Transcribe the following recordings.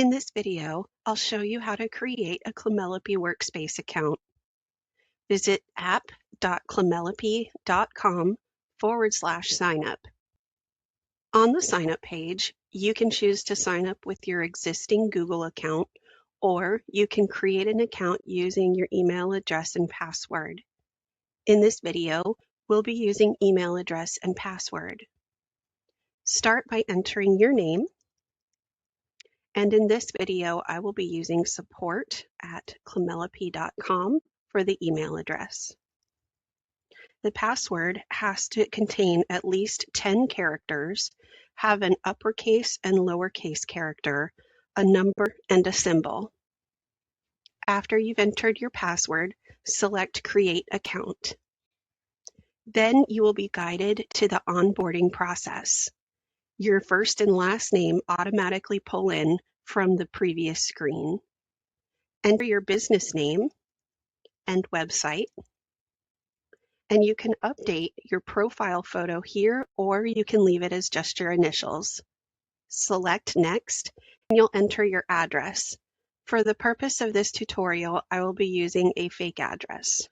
In this video, I'll show you how to create a Clemelopy Workspace account. Visit app.clemelopy.com/signup. On the signup page, you can choose to sign up with your existing Google account, or you can create an account using your email address and password. In this video, we'll be using email address and password. Start by entering your name. And in this video, I will be using support@clemelopy.com for the email address. The password has to contain at least 10 characters, have an uppercase and lowercase character, a number, and a symbol. After you've entered your password, select Create Account. Then you will be guided to the onboarding process. Your first and last name automatically pull in from the previous screen. Enter your business name and website, and you can update your profile photo here, or you can leave it as just your initials. Select Next, and you'll enter your address. For the purpose of this tutorial, I will be using a fake address.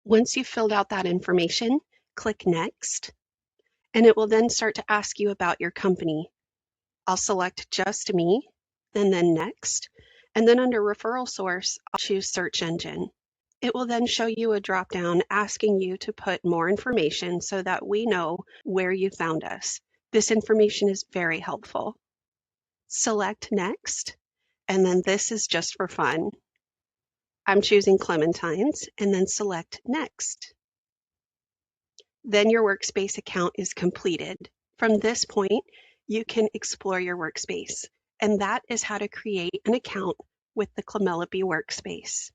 Once you've filled out that information, click Next, and it will then start to ask you about your company. I'll select Just Me, and then Next, and then under Referral Source, I'll choose Search Engine. It will then show you a drop-down asking you to put more information so that we know where you found us. This information is very helpful. Select Next, and then this is just for fun. I'm choosing Clementines, and then select Next. Then your workspace account is completed. From this point, you can explore your workspace, and that is how to create an account with the Clemelopy Workspace.